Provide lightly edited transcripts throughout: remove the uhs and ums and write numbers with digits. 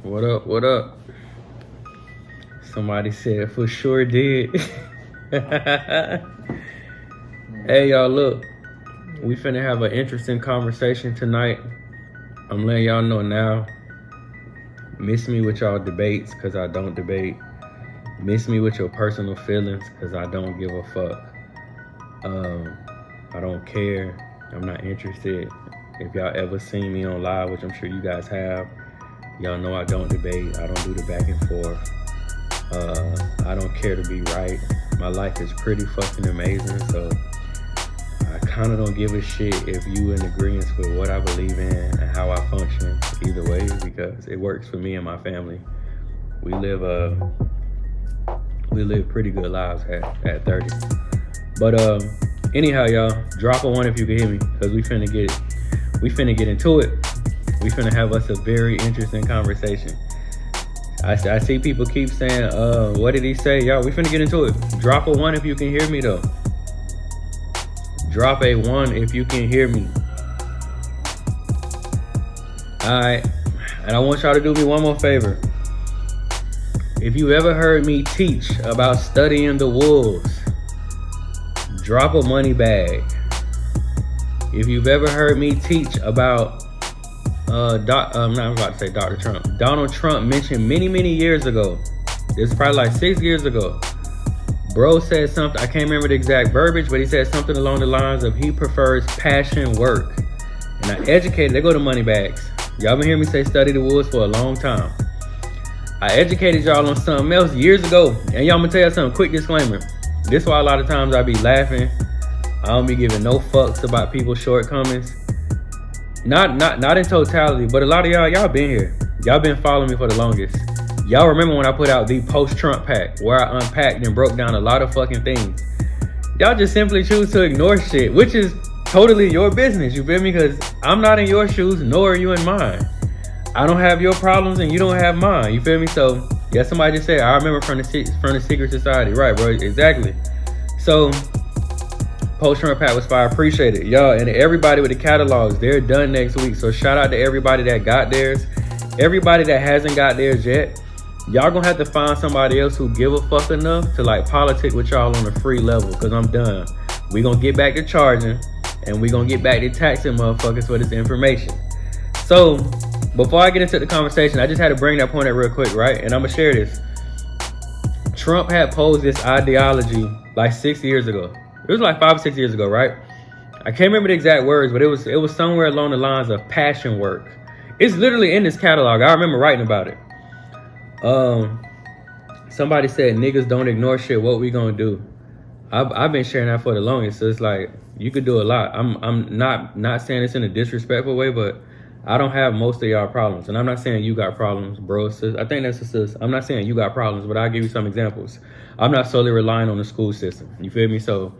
What up? What up? Somebody said for sure did. Hey y'all, look. We finna have an interesting conversation tonight. I'm letting y'all know now. Miss me with y'all debates, cause I don't debate. Miss me with your personal feelings, cause I don't give a fuck. I don't care. I'm not interested. If y'all ever seen me on live, which I'm sure you guys have, y'all know I don't debate. I don't do the back and forth. I don't care to be right. My life is pretty fucking amazing, so I kind of don't give a shit if you in agreement with what I believe in and how I function either way, because it works for me and my family. We live pretty good lives at 30. But anyhow, y'all, drop a 1 if you can hear me, because we finna get into it. We finna have us a very interesting conversation. I see people keep saying, what did he say? Y'all, we finna get into it. Drop a 1 if you can hear me though. Drop a 1 if you can hear me. Alright. And I want y'all to do me one more favor. If you ever heard me teach about studying the wolves, drop a money bag. If you've ever heard me teach about I'm not about to say Dr. Trump. Donald Trump mentioned many years ago. This is probably like 6 years ago. Bro said something, I can't remember the exact verbiage, but he said something along the lines of he prefers passion work. And I educated, they go to money bags. Y'all been hearing me say study the wolves for a long time. I educated y'all on something else years ago. And y'all, I'm gonna tell you something, quick disclaimer. This is why a lot of times I be laughing. I don't be giving no fucks about people's shortcomings. Not in totality, but a lot of y'all been here. Y'all been following me for the longest. Y'all remember when I put out the post-Trump pack, where I unpacked and broke down a lot of fucking things. Y'all just simply choose to ignore shit, which is totally your business, you feel me? Because I'm not in your shoes, nor are you in mine. I don't have your problems and you don't have mine, you feel me? So, yeah, somebody just said, I remember from the Secret Society. Right, bro, exactly. So, post-Trump pack was fire, appreciate it. Y'all, and everybody with the catalogs, they're done next week. So shout out to everybody that got theirs. Everybody that hasn't got theirs yet, y'all gonna have to find somebody else who give a fuck enough to like politic with y'all on a free level, because I'm done. We gonna get back to charging, and we gonna get back to taxing motherfuckers for this information. So, before I get into the conversation, I just had to bring that point up real quick, right? And I'm gonna share this. Trump had posed this ideology like 6 years ago. It was like 5 or 6 years ago, right? I can't remember the exact words, but it was somewhere along the lines of passion work. It's literally in this catalog. I remember writing about it. Somebody said niggas don't ignore shit. What we gonna do? I've been sharing that for the longest. So it's like you could do a lot. I'm not saying this in a disrespectful way, but I don't have most of y'all problems, and I'm not saying you got problems, bro, sis. I think that's a sis. I'm not saying you got problems, but I'll give you some examples. I'm not solely relying on the school system. You feel me? So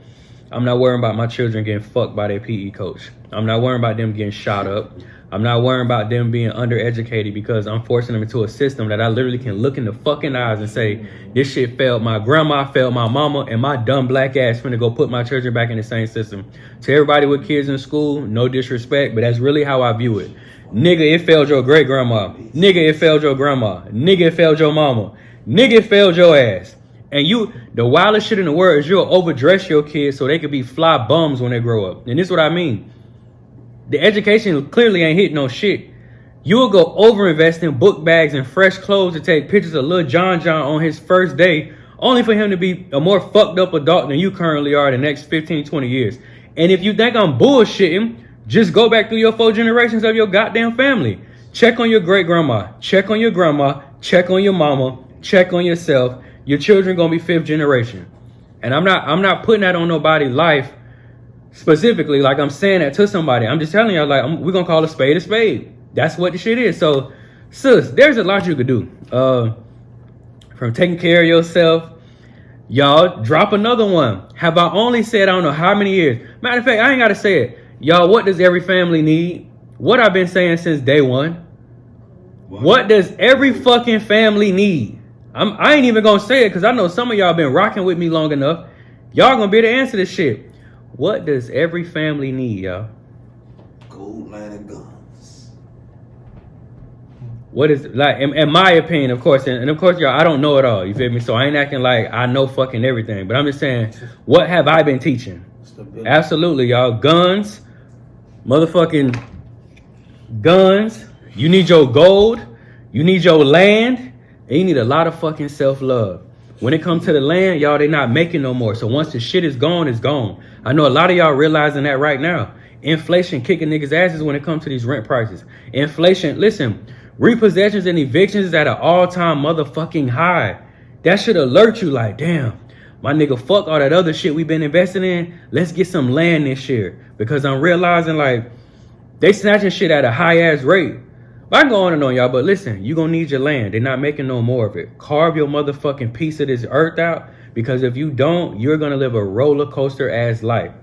I'm not worrying about my children getting fucked by their PE coach. I'm not worrying about them getting shot up. I'm not worrying about them being undereducated, because I'm forcing them into a system that I literally can look in the fucking eyes and say, this shit failed my grandma, failed my mama, and my dumb black ass finna go put my children back in the same system. To everybody with kids in school, no disrespect, but that's really how I view it. Nigga, it failed your great grandma. Nigga, it failed your grandma. Nigga, it failed your mama. Nigga, it failed your ass. And the wildest shit in the world is you'll overdress your kids so they could be fly bums when they grow up. And this is what I mean. The education clearly ain't hitting no shit. You'll go overinvest in book bags and fresh clothes to take pictures of Lil John on his first day, only for him to be a more fucked up adult than you currently are the next 15, 20 years. And if you think I'm bullshitting, just go back through your 4 generations of your goddamn family. Check on your great grandma. Check on your grandma. Check on your mama. Check on yourself. Your children gonna be 5th generation. And I'm not putting that on nobody's life specifically, like I'm saying that to somebody. I'm just telling y'all, like, we're gonna call a spade a spade. That's what the shit is. So, sis, there's a lot you could do. From taking care of yourself. Y'all, drop another one. Have I only said I don't know how many years? Matter of fact, I ain't gotta say it. Y'all, what does every family need? What I've been saying since day one. What does every fucking family need? I ain't even gonna say it, because I know some of y'all been rocking with me long enough. Y'all gonna be able to answer this shit. What does every family need, y'all? Gold line of guns. What is like in my opinion, of course, and of course, y'all, I don't know it all. You feel me? So I ain't acting like I know fucking everything. But I'm just saying, what have I been teaching? Stability. Absolutely, y'all. Guns, motherfucking guns. You need your gold. You need your land, and you need a lot of fucking self-love. When it comes to the land, y'all, they not making no more. So once the shit is gone, it's gone. I know a lot of y'all realizing that right now. Inflation kicking niggas' asses when it comes to these rent prices. Inflation, listen, repossessions and evictions is at an all-time motherfucking high. That should alert you like, damn, my nigga, fuck all that other shit we've been investing in. Let's get some land this year. Because I'm realizing like they snatching shit at a high-ass rate. I can go on and on, y'all, but listen, you gonna need your land. They're not making no more of it. Carve your motherfucking piece of this earth out, because if you don't, you're gonna live a roller coaster ass life.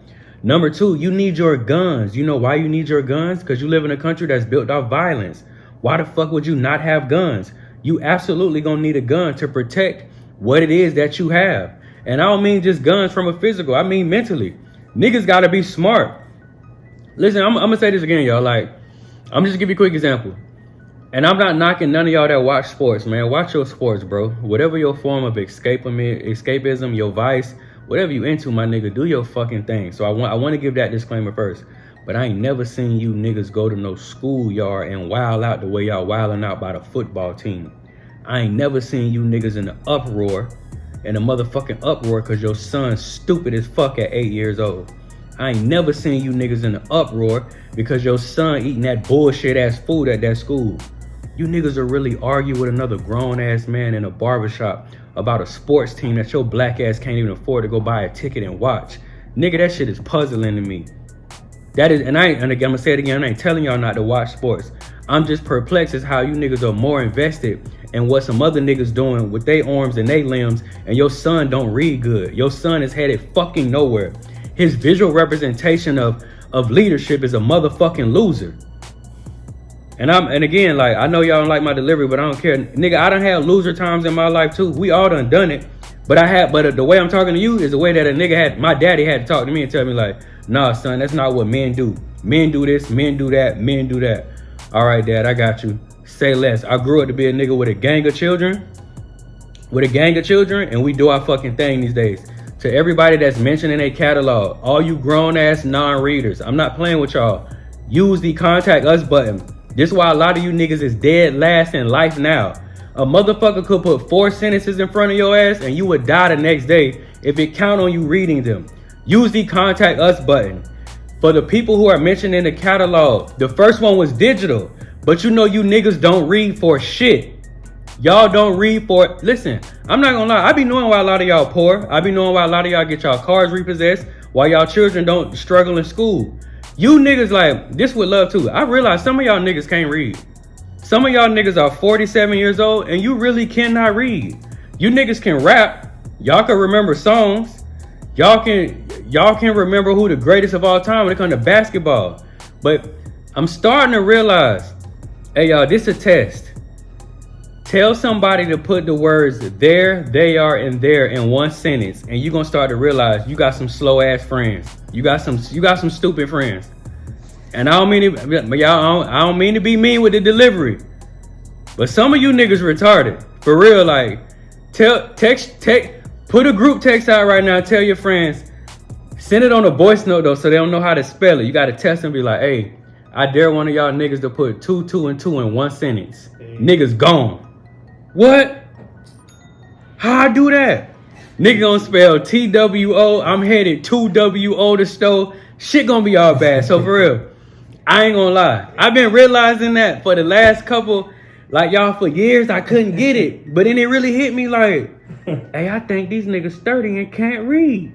Number two, you need your guns. You know why you need your guns? Because you live in a country that's built off violence. Why the fuck would you not have guns? You absolutely gonna need a gun to protect what it is that you have. And I don't mean just guns from a physical, I mean mentally. Niggas gotta be smart. Listen, I'm gonna say this again, y'all. Like, I'm just gonna give you a quick example. And I'm not knocking none of y'all that watch sports, man. Watch your sports, bro. Whatever your form of escapism, your vice, whatever you into, my nigga, do your fucking thing. So I want to give that disclaimer first. But I ain't never seen you niggas go to no schoolyard and wild out the way y'all wilding out by the football team. I ain't never seen you niggas in the uproar, cause your son's stupid as fuck at 8 years old. I ain't never seen you niggas in the uproar because your son eating that bullshit ass food at that school. You niggas are really arguing with another grown ass man in a barbershop about a sports team that your black ass can't even afford to go buy a ticket and watch. Nigga, that shit is puzzling to me. That is, and again, I'm gonna say it again, I ain't telling y'all not to watch sports. I'm just perplexed as how you niggas are more invested in what some other niggas doing with their arms and their limbs, and your son don't read good. Your son is headed fucking nowhere. His visual representation of leadership is a motherfucking loser. And again, like, I know y'all don't like my delivery, but I don't care. Nigga, I done had loser times in my life too. We all done it. But the way I'm talking to you is the way that a nigga my daddy had to talk to me and tell me like, nah, son, that's not what men do. Men do this, men do that, men do that. All right, dad, I got you. Say less. I grew up to be a nigga with a gang of children. And we do our fucking thing these days. To everybody that's mentioned in a catalog, all you grown ass non-readers, I'm not playing with y'all. Use the contact us button. This is why a lot of you niggas is dead last in life now. A motherfucker could put 4 sentences in front of your ass and you would die the next day if it count on you reading them. Use the contact us button. For the people who are mentioned in the catalog, the first one was digital, but you know you niggas don't read for shit. Y'all don't read for, listen, I'm not gonna lie, I be knowing why a lot of y'all poor. I be knowing why a lot of y'all get y'all cars repossessed, why y'all children don't struggle in school. You niggas like, this with love too. I realize some of y'all niggas can't read. Some of y'all niggas are 47 years old and you really cannot read. You niggas can rap. Y'all can remember songs. Y'all can remember who the greatest of all time when it comes to basketball. But I'm starting to realize, hey y'all, this is a test. Tell somebody to put the words there, they are, and there in one sentence, and you're gonna start to realize you got some slow ass friends. You got some stupid friends. And I don't mean to be mean with the delivery, but some of you niggas retarded. For real, like, put a group text out right now, tell your friends, send it on a voice note though, so they don't know how to spell it. You gotta test and be like, hey, I dare one of y'all niggas to put 2, 2, and 2 in one sentence. Niggas gone. What? How I do that? Nigga gonna spell TWO. I'm headed to WO to store. Shit gonna be all bad. So for real, I ain't gonna lie. I've been realizing that for the last couple, like y'all, for years I couldn't get it. But then it really hit me like, hey, I think these niggas 30 and can't read.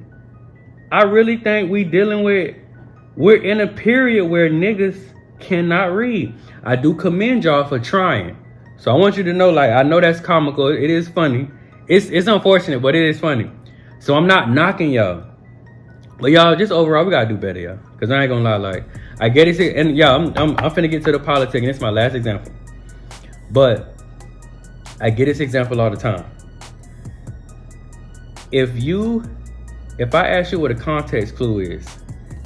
I really think we're in a period where niggas cannot read. I do commend y'all for trying. So I want you to know, like, I know that's comical. It is funny. It's unfortunate, but it is funny. So I'm not knocking y'all. But y'all, just overall, we gotta do better, y'all. Cause I ain't gonna lie, like, I get it, and y'all, I'm finna get to the politics, and it's my last example. But I get this example all the time. If I ask you what a context clue is,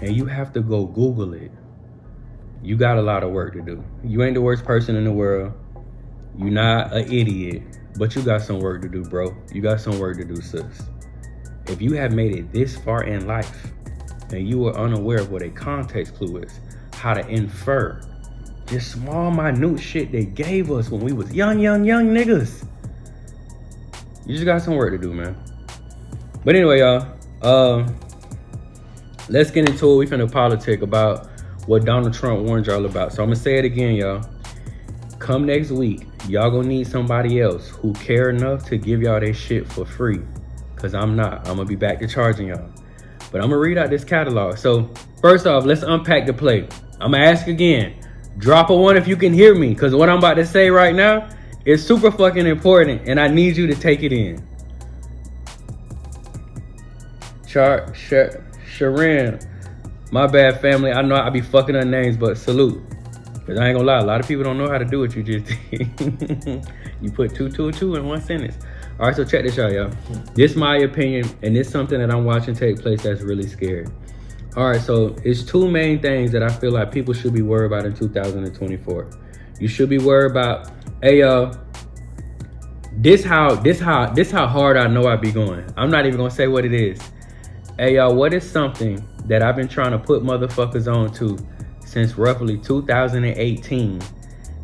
and you have to go Google it, you got a lot of work to do. You ain't the worst person in the world. You're not an idiot, but you got some work to do, bro. You got some work to do, sis. If you have made it this far in life and you are unaware of what a context clue is, how to infer this small, minute shit they gave us when we was young niggas, you just got some work to do, man. But anyway, y'all, let's get into it. We finna politic about what Donald Trump warned y'all about. So I'm gonna say it again, y'all. Come next week, y'all gonna need somebody else who care enough to give y'all their shit for free. Cause I'm not. I'm gonna be back to charging y'all. But I'm gonna read out this catalog. So first off, let's unpack the play. I'm gonna ask again. Drop a 1 if you can hear me. Cause what I'm about to say right now is super fucking important and I need you to take it in. Sharon, my bad, family. I know I be fucking up names, but salute. Cause I ain't gonna lie, a lot of people don't know how to do what you just did. You put 2, 2, 2 in one sentence. All right, so check this out, y'all. This is my opinion, and it's something that I'm watching take place that's really scary. All right, so it's 2 main things that I feel like people should be worried about in 2024. You should be worried about, hey, y'all, this how hard I know I be going. I'm not even gonna say what it is. Hey, y'all, what is something that I've been trying to put motherfuckers on to since roughly 2018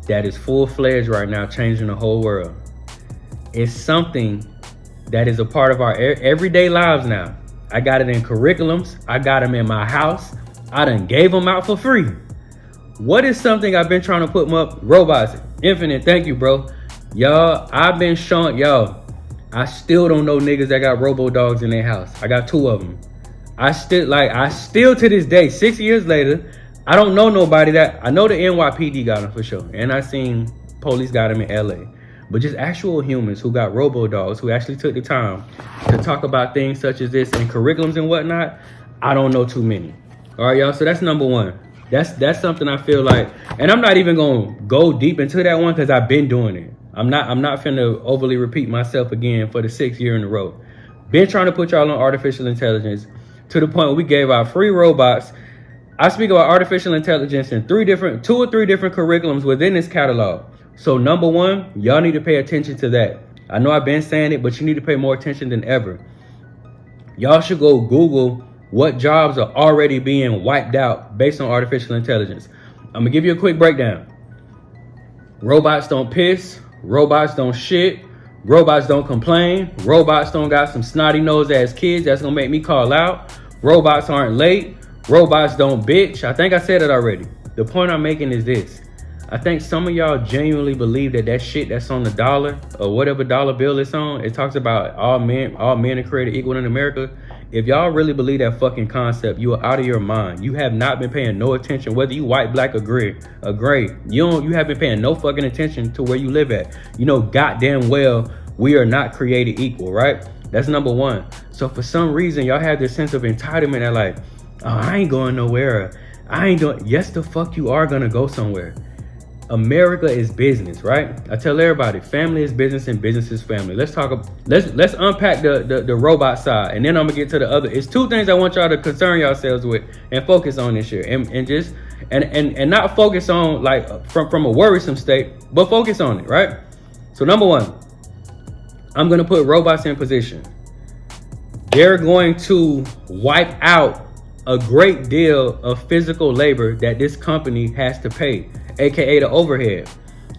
that is full-fledged right now, changing the whole world? It's something that is a part of our everyday lives now. I got it in curriculums. I got them in my house. I done gave them out for free. What is something I've been trying to put robots? Infinite, thank you, bro. Y'all, I've been showing, y'all, I still don't know niggas that got robo dogs in their house. I got 2 of them. I still to this day, 6 years later, I don't know nobody that, I know the NYPD got them for sure. And I seen police got them in LA. But just actual humans who got robo dogs, who actually took the time to talk about things such as this in curriculums and whatnot, I don't know too many. All right, y'all, so that's number 1. That's something I feel like, and I'm not even gonna go deep into that one because I've been doing it. I'm not finna overly repeat myself again for the 6th year in a row. Been trying to put y'all on artificial intelligence to the point where we gave out free robots. I speak about artificial intelligence in 2 or 3 different curriculums within this catalog. So number 1, y'all need to pay attention to that. I know I've been saying it, but you need to pay more attention than ever. Y'all should go Google what jobs are already being wiped out based on artificial intelligence. I'm gonna give you a quick breakdown. Robots don't piss. Robots don't shit. Robots don't complain. Robots don't got some snotty nose ass kids that's gonna make me call out. Robots aren't late. Robots don't bitch. I think I said it already. The point I'm making is this. I think some of y'all genuinely believe that shit that's on the dollar or whatever dollar bill it's on, it talks about all men are created equal in America. If y'all really believe that fucking concept, you are out of your mind. You have not been paying no attention, whether you white, black, or gray. You have been paying no fucking attention to where you live at. You know goddamn well we are not created equal, right? That's number 1. So for some reason, y'all have this sense of entitlement that like, oh, I ain't going nowhere. Yes, the fuck you are gonna go somewhere. America is business, right? I tell everybody, family is business and business is family. Let's unpack the robot side, and then I'm gonna get to the other. It's 2 things I want y'all to concern yourselves with and focus on this year, and not focus on like from a worrisome state, but focus on it, right? So number 1, I'm gonna put robots in position. They're going to wipe out a great deal of physical labor that this company has to pay, aka the overhead.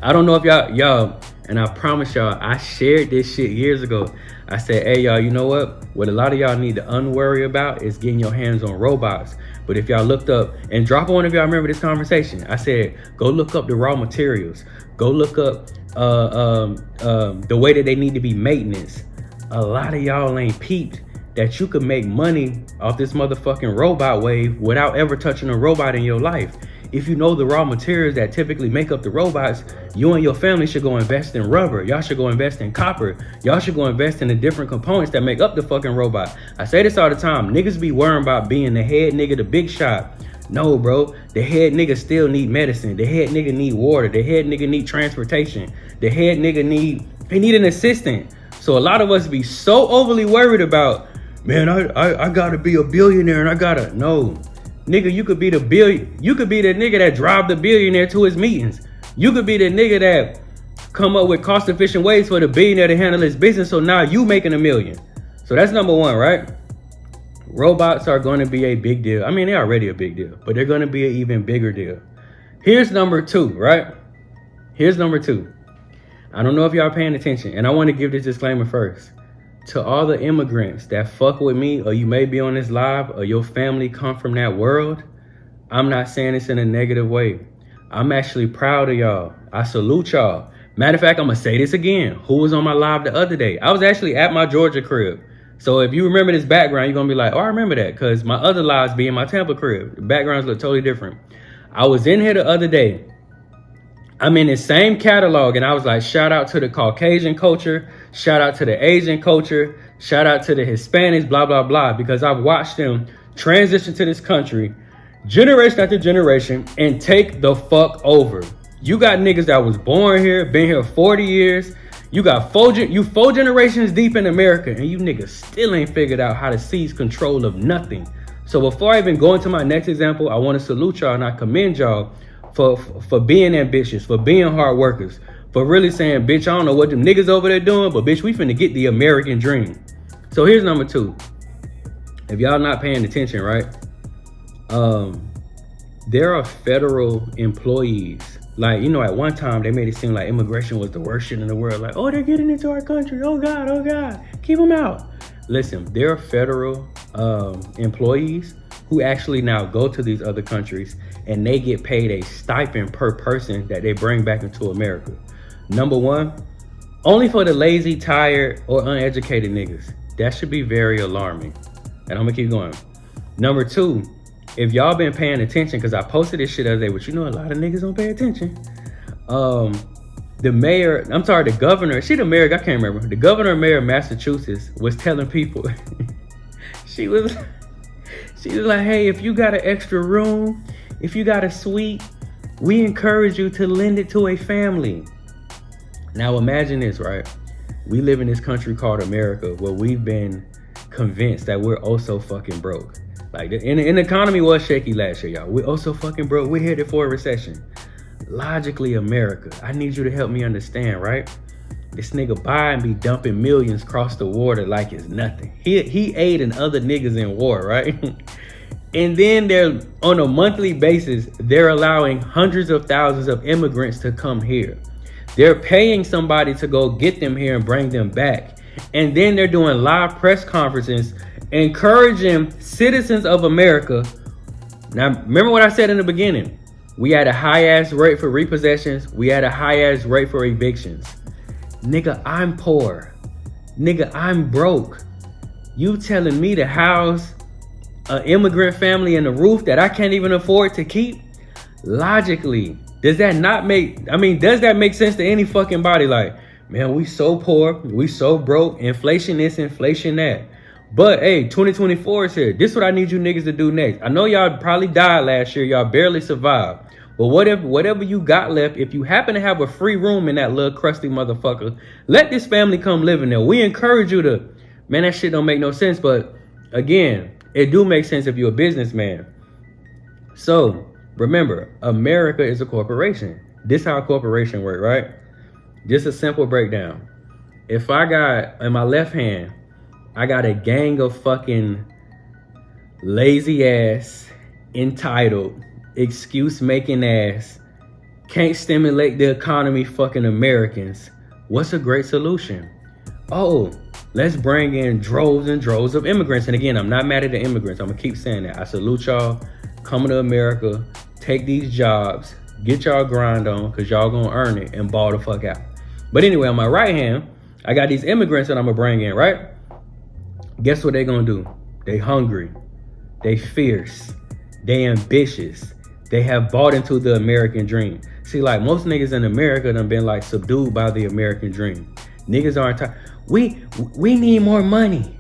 I don't know if y'all, and I promise y'all, I shared this shit years ago. I said, hey y'all, you know what a lot of y'all need to unworry about is getting your hands on robots. But if y'all looked up, and drop one if y'all remember this conversation, I said, go look up the raw materials, go look up the way that they need to be maintenance. A lot of y'all ain't peeped that you could make money off this motherfucking robot wave without ever touching a robot in your life. If you know the raw materials that typically make up the robots, you and your family should go invest in rubber. Y'all should go invest in copper. Y'all should go invest in the different components that make up the fucking robot. I say this all the time. Niggas be worrying about being the head nigga, the big shot. No, bro. The head nigga still need medicine. The head nigga need water. The head nigga need transportation. The head nigga need an assistant. So a lot of us be so overly worried about, man, I gotta be a billionaire and no. Nigga, you could be the nigga that drive the billionaire to his meetings. You could be the nigga that come up with cost efficient ways for the billionaire to handle his business. So now you making $1 million. So that's number one, right? Robots are going to be a big deal. I mean, they're already a big deal, but they're going to be an even bigger deal. Here's number two, right? Here's number two. I don't know if y'all paying attention, and I want to give this disclaimer first. To all the immigrants that fuck with me, or you may be on this live, or your family come from that world, I'm not saying this in a negative way. I'm actually proud of y'all. I salute y'all. Matter of fact, I'm going to say this again. Who was on my live the other day? I was actually at my Georgia crib. So if you remember this background, you're going to be like, oh, I remember that, because my other lives be in my Tampa crib. The backgrounds look totally different. I was in here the other day. I'm in the same catalog, and I was like, shout out to the Caucasian culture, shout out to the Asian culture, shout out to the Hispanics, blah, blah, blah, because I've watched them transition to this country generation after generation and take the fuck over. You got niggas that was born here, been here 40 years. You got four generations deep in America, and you niggas still ain't figured out how to seize control of nothing. So before I even go into my next example, I want to salute y'all and I commend y'all for being ambitious, for being hard workers, for really saying, bitch, I don't know what them niggas over there doing, but bitch, we finna get the American dream. So here's number two. If y'all not paying attention, right? There are federal employees. Like, you know, at one time they made it seem like immigration was the worst shit in the world. Like, oh, they're getting into our country. Oh God, keep them out. Listen, there are federal employees who actually now go to these other countries and they get paid a stipend per person that they bring back into America. Number one, only for the lazy, tired, or uneducated niggas. That should be very alarming. And I'm gonna keep going. Number two, if y'all been paying attention, because I posted this shit the other day, but you know a lot of niggas don't pay attention. The governor, she the mayor, I can't remember. The governor and mayor of Massachusetts was telling people, she was like, hey, if you got an extra room, if you got a suite, we encourage you to lend it to a family. Now imagine this, right? We live in this country called America where we've been convinced that we're oh so fucking broke. Like the economy was shaky last year, y'all. We're oh so fucking broke. We're headed for a recession. Logically, America, I need you to help me understand, right? This nigga Biden be dumping millions across the water like it's nothing. He aiding other niggas in war, right? And then they're on a monthly basis, they're allowing hundreds of thousands of immigrants to come here. They're paying somebody to go get them here and bring them back. And then they're doing live press conferences encouraging citizens of America. Now, remember what I said in the beginning. We had a high-ass rate for repossessions. We had a high-ass rate for evictions. Nigga, I'm poor. Nigga, I'm broke. You telling me to house an immigrant family in a roof that I can't even afford to keep? Logically, does that make sense to any fucking body? Like, man, we so poor, we so broke, inflation this, inflation that. But hey, 2024 is here. This is what I need you niggas to do next. I know y'all probably died last year, y'all barely survived. But whatever you got left, if you happen to have a free room in that little crusty motherfucker, let this family come live in there. We encourage you to, man, that shit don't make no sense. But again, it do make sense if you're a businessman. So remember, America is a corporation. This is how a corporation work, right? Just a simple breakdown. If I got, in my left hand, I got a gang of fucking lazy ass, entitled, excuse making ass, can't stimulate the economy fucking Americans. What's a great solution? Oh, let's bring in droves and droves of immigrants. And again, I'm not mad at the immigrants. I'm gonna keep saying that. I salute y'all coming to America, take these jobs, get y'all grind on, cause y'all gonna earn it and ball the fuck out. But anyway, on my right hand, I got these immigrants that I'm gonna bring in, right? Guess what they gonna do? They hungry, they fierce, they ambitious, they have bought into the American dream. See, like most niggas in America done been like subdued by the American dream. Niggas aren't tired. We need more money.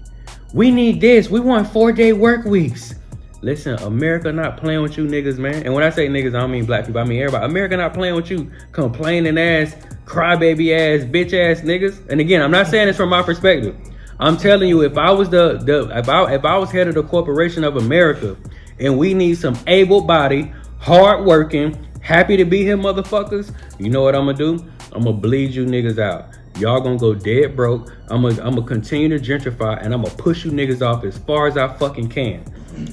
We need this. We want 4-day work weeks. Listen, America not playing with you niggas, man. And when I say niggas, I don't mean black people. I mean everybody. America not playing with you complaining ass, crybaby ass, bitch ass niggas. And again, I'm not saying this from my perspective. I'm telling you, if I was if I was head of the corporation of America, and we need some able-bodied, hard-working, Happy to be here, motherfuckers. You know what I'm gonna do? I'm gonna bleed you niggas out. Y'all gonna go dead broke. I'm gonna continue to gentrify, and I'm gonna push you niggas off as far as I fucking can.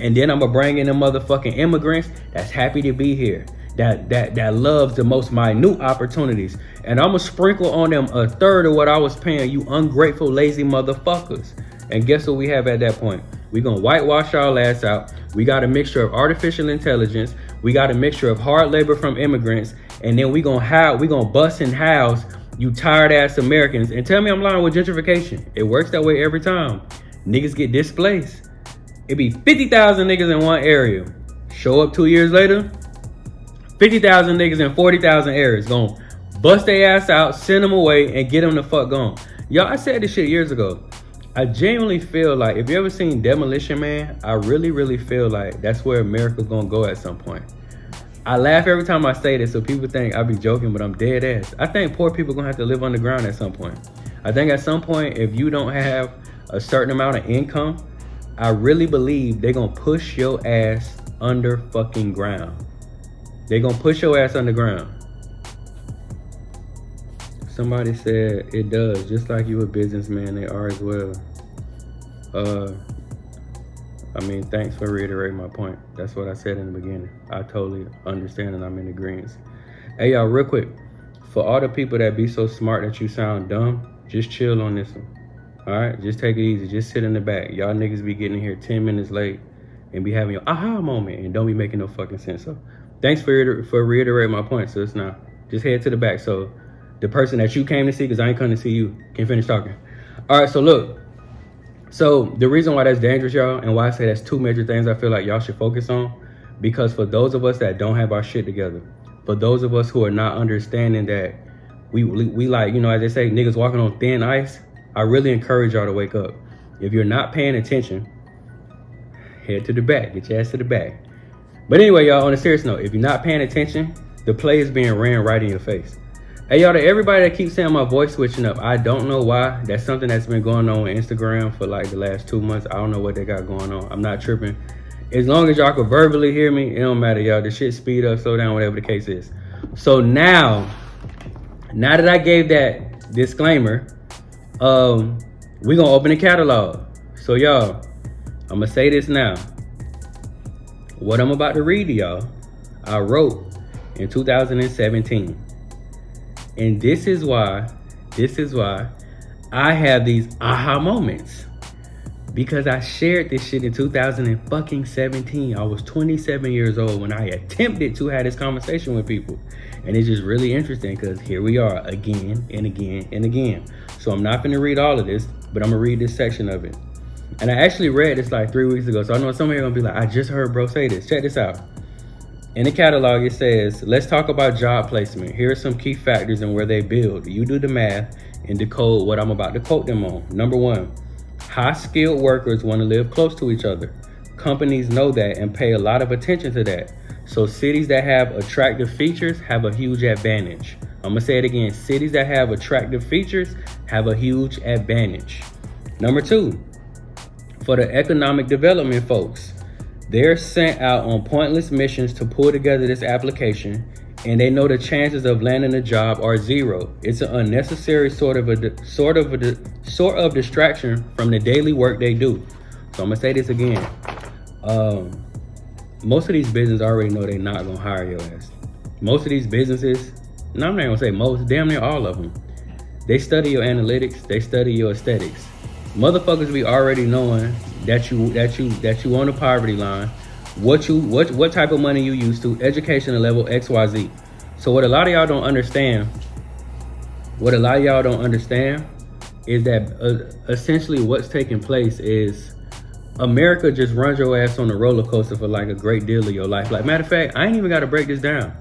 And then I'm gonna bring in the motherfucking immigrants that's happy to be here, that loves the most minute opportunities. And I'm gonna sprinkle on them a third of what I was paying you ungrateful, lazy motherfuckers. And guess what we have at that point? We gonna whitewash our ass out. We got a mixture of artificial intelligence. We got a mixture of hard labor from immigrants. And then we gonna bust and house you tired ass Americans. And tell me I'm lying with gentrification. It works that way every time. Niggas get displaced. It be 50,000 niggas in one area. Show up 2 years later, 50,000 niggas in 40,000 areas. Gonna bust their ass out, send them away, and get them the fuck gone. Y'all, I said this shit years ago. I genuinely feel like, if you ever seen Demolition Man, I really feel like that's where America's gonna go at some point. I laugh every time I say this, so people think I be joking, but I'm dead ass. I think poor people gonna have to live underground at some point. I think at some point, if you don't have a certain amount of income, I really believe they're gonna push your ass under fucking ground. They're gonna push your ass underground. Somebody said it does, just like you a businessman, they are as well. I mean, thanks for reiterating my point. That's what I said in the beginning. I totally understand and I'm in agreement. Hey y'all, real quick, for all the people that be so smart that you sound dumb, just chill on this one. All right, just take it easy. Just sit in the back. Y'all niggas be getting here 10 minutes late and be having your aha moment and don't be making no fucking sense. So thanks for reiterating my point, sis. Now, just head to the back so the person that you came to see, because I ain't coming to see you, can finish talking. All right, so look. So the reason why that's dangerous, y'all, and why I say that's two major things I feel like y'all should focus on, because for those of us that don't have our shit together, for those of us who are not understanding that we like, you know, as they say, niggas walking on thin ice, I really encourage y'all to wake up. If you're not paying attention, head to the back, get your ass to the back. But anyway, y'all, on a serious note, if you're not paying attention, the play is being ran right in your face. Hey, y'all, to everybody that keeps saying my voice switching up, I don't know why. That's something that's been going on Instagram for like the last 2 months. I don't know what they got going on. I'm not tripping. As long as y'all can verbally hear me, it don't matter, y'all. The shit speed up, slow down, whatever the case is. So now that I gave that disclaimer, we gonna open the catalog. So y'all, I'm gonna say this now. What I'm about to read to y'all, I wrote in 2017. And this is why I have these aha moments. Because I shared this shit in 2017. I was 27 years old when I attempted to have this conversation with people. And it's just really interesting because here we are again and again and again. So I'm not gonna read all of this, but I'm gonna read this section of it. And I actually read this like 3 weeks ago. So I know some of you are gonna be like, I just heard bro say this. Check this out. In the catalog, it says, let's talk about job placement. Here are some key factors and where they build. You do the math and decode what I'm about to quote them on. Number 1, high-skilled workers want to live close to each other. Companies know that and pay a lot of attention to that. So cities that have attractive features have a huge advantage. I'm going to say it again. Cities that have attractive features have a huge advantage. Number 2, for the economic development folks, they're sent out on pointless missions to pull together this application, and they know the chances of landing a job are 0. It's an unnecessary sort of distraction from the daily work they do. So I'm gonna say this again. Most of these businesses already know they're not gonna hire your ass. Most of these businesses, no, I'm not gonna say most, damn near all of them, they study your analytics, they study your aesthetics. Motherfuckers be already knowing that you on the poverty line, what type of money you used to, educational level XYZ. So what a lot of y'all don't understand is that essentially what's taking place is America just runs your ass on a roller coaster for like a great deal of your life. Like, matter of fact, I ain't even got to break this down.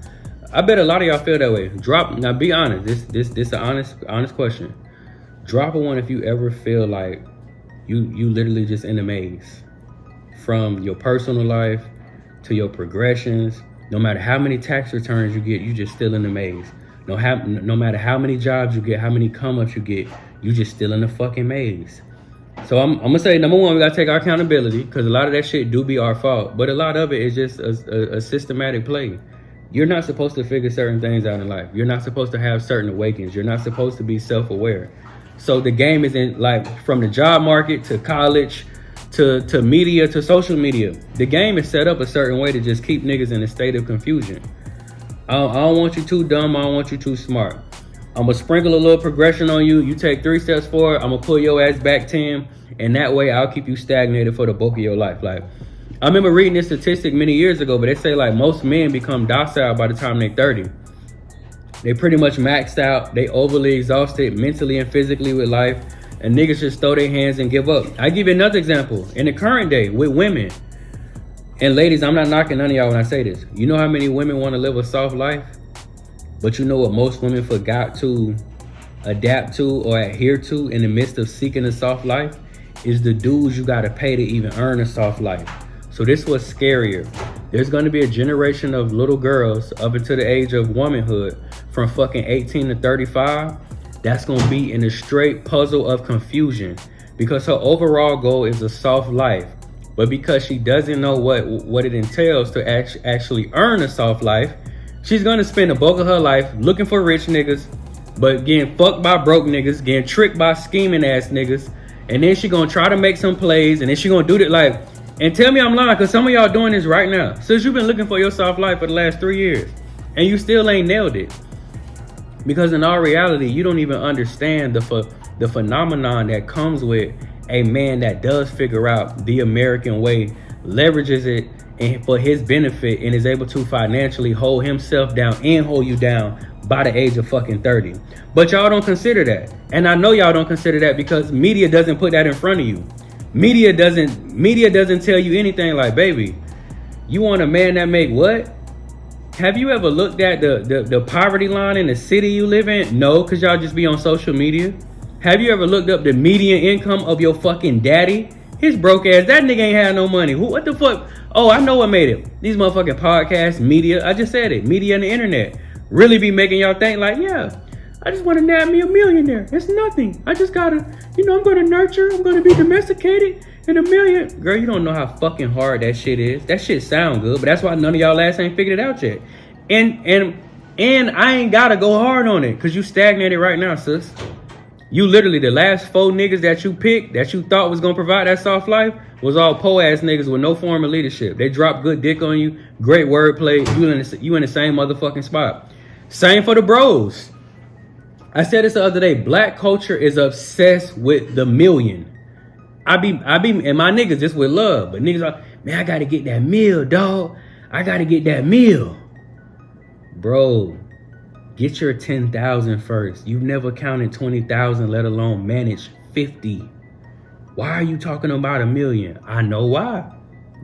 I bet a lot of y'all feel that way. Now be honest. This an honest question. Drop a one if you ever feel like you literally just in a maze. From your personal life to your progressions. No matter how many tax returns you get, you just still in the maze. No matter how many jobs you get, how many come-ups you get, you just still in the fucking maze. So I'm gonna say, number 1, we gotta take our accountability, because a lot of that shit do be our fault. But a lot of it is just a systematic play. You're not supposed to figure certain things out in life. You're not supposed to have certain awakens. You're not supposed to be self-aware. So the game isn't like from the job market to college to media to social media. The game is set up a certain way to just keep niggas in a state of confusion. I don't want you too dumb. I don't want you too smart. I'm going to sprinkle a little progression on you. You take 3 steps forward. I'm going to pull your ass back 10. And that way I'll keep you stagnated for the bulk of your life. Like, I remember reading this statistic many years ago, but they say like most men become docile by the time they're 30. They pretty much maxed out. They overly exhausted mentally and physically with life. And niggas just throw their hands and give up. I give you another example. In the current day with women. And ladies, I'm not knocking none of y'all when I say this. You know how many women want to live a soft life? But you know what most women forgot to adapt to or adhere to in the midst of seeking a soft life? Is the dues you got to pay to even earn a soft life. So this was scarier. There's going to be a generation of little girls up until the age of womanhood from fucking 18 to 35. That's going to be in a straight puzzle of confusion because her overall goal is a soft life. But because she doesn't know what it entails to actually earn a soft life, she's going to spend the bulk of her life looking for rich niggas, but getting fucked by broke niggas, getting tricked by scheming ass niggas. And then she going to try to make some plays and then she going to do it like, and tell me I'm lying because some of y'all doing this right now. Since you've been looking for your soft life for the last 3 years and you still ain't nailed it. Because in all reality, you don't even understand the phenomenon that comes with a man that does figure out the American way, leverages it and for his benefit, and is able to financially hold himself down and hold you down by the age of fucking 30. But y'all don't consider that. And I know y'all don't consider that because media doesn't put that in front of you. Media doesn't tell you anything like, baby, you want a man that make what? Have you ever looked at the poverty line in the city you live in? No, because y'all just be on social media. Have you ever looked up the median income of your fucking daddy? His broke ass, that nigga ain't had no money. What the fuck? Oh, I know what made it. These motherfucking podcasts, media, I just said it. Media and the internet really be making y'all think like, yeah, I just want to nab me a millionaire. It's nothing. I just gotta, I'm gonna nurture, I'm gonna be domesticated, and a million. Girl, you don't know how fucking hard that shit is. That shit sound good, but that's why none of y'all ass ain't figured it out yet. And I ain't gotta go hard on it, cause you stagnated right now, sis. You literally, the last 4 niggas that you picked, that you thought was gonna provide that soft life, was all po-ass niggas with no form of leadership. They dropped good dick on you, great wordplay, you in the same motherfucking spot. Same for the bros. I said this the other day, black culture is obsessed with the million. I be, and my niggas just with love, but niggas are, man, I gotta get that meal, dog. I gotta get that meal. Bro, get your 10,000 first. You've never counted 20,000, let alone managed 50. Why are you talking about a million? I know why.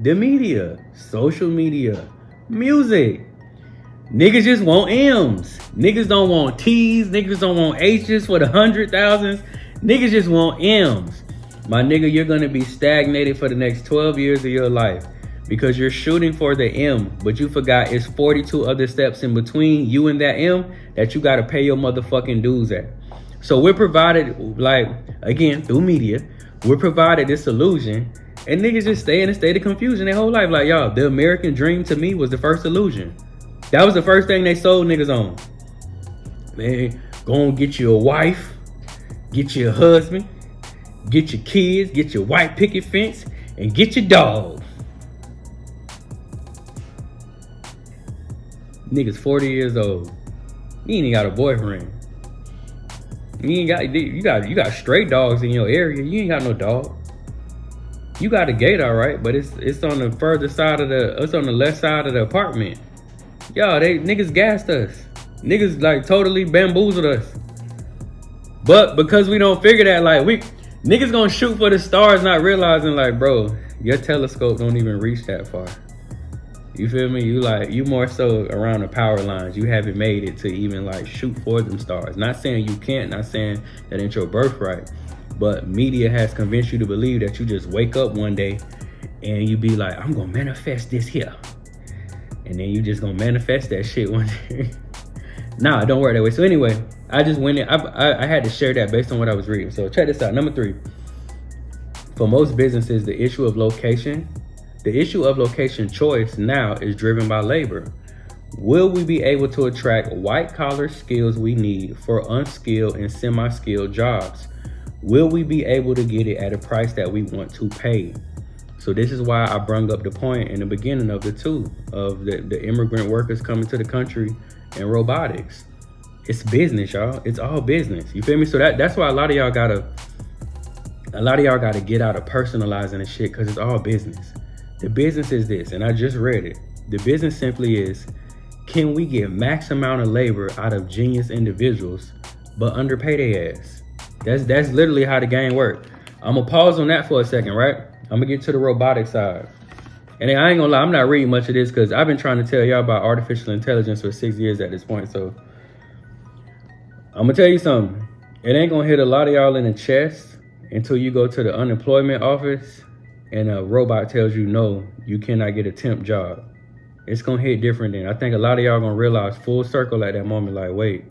The media, social media, music. Niggas just want M's. Niggas don't want T's. Niggas don't want H's for the 100,000s. Niggas just want M's. My nigga, you're gonna be stagnated for the next 12 years of your life because you're shooting for the M, but you forgot it's 42 other steps in between you and that M that you gotta pay your motherfucking dues at. So we're provided, like, again, through media, we're provided this illusion, and niggas just stay in a state of confusion their whole life. Like, y'all, the American dream to me was the first illusion. That was the first thing they sold niggas on. Man, go and get you a wife, get you a husband, get your kids, get your white picket fence, and get your dog. Niggas 40 years old. You ain't got a boyfriend. You got stray dogs in your area. You ain't got no dog. You got a gate, all right, but it's on the further side of it's on the left side of the apartment. Y'all, niggas gassed us. Niggas like totally bamboozled us. But because we don't figure that, like, niggas gonna shoot for the stars, not realizing, like, bro, your telescope don't even reach that far. You feel me? You more so around the power lines. You haven't made it to even like shoot for them stars. Not saying you can't, not saying that ain't your birthright, but media has convinced you to believe that you just wake up one day and you be like, I'm gonna manifest this here. And then you just gonna manifest that shit one day. Nah, it don't work that way. So anyway, I just went in. I had to share that based on what I was reading. So check this out. Number 3. For most businesses, the issue of location choice now is driven by labor. Will we be able to attract white collar skills we need for unskilled and semi-skilled jobs? Will we be able to get it at a price that we want to pay? So this is why I brung up the point in the beginning of the two of the immigrant workers coming to the country and robotics. It's business, y'all. It's all business. You feel me? So that's why a lot of y'all gotta get out of personalizing the shit, because it's all business. The business is this, and I just read it. The business simply is, can we get max amount of labor out of genius individuals but underpay their ass? That's literally how the game works. I'm gonna pause on that for a second, right? I'm gonna get to the robotic side. And I ain't gonna lie, I'm not reading much of this because I've been trying to tell y'all about artificial intelligence for 6 years at this point. So I'm gonna tell you something. It ain't gonna hit a lot of y'all in the chest until you go to the unemployment office and a robot tells you, no, you cannot get a temp job. It's gonna hit different then. I think a lot of y'all gonna realize full circle at that moment, like, wait,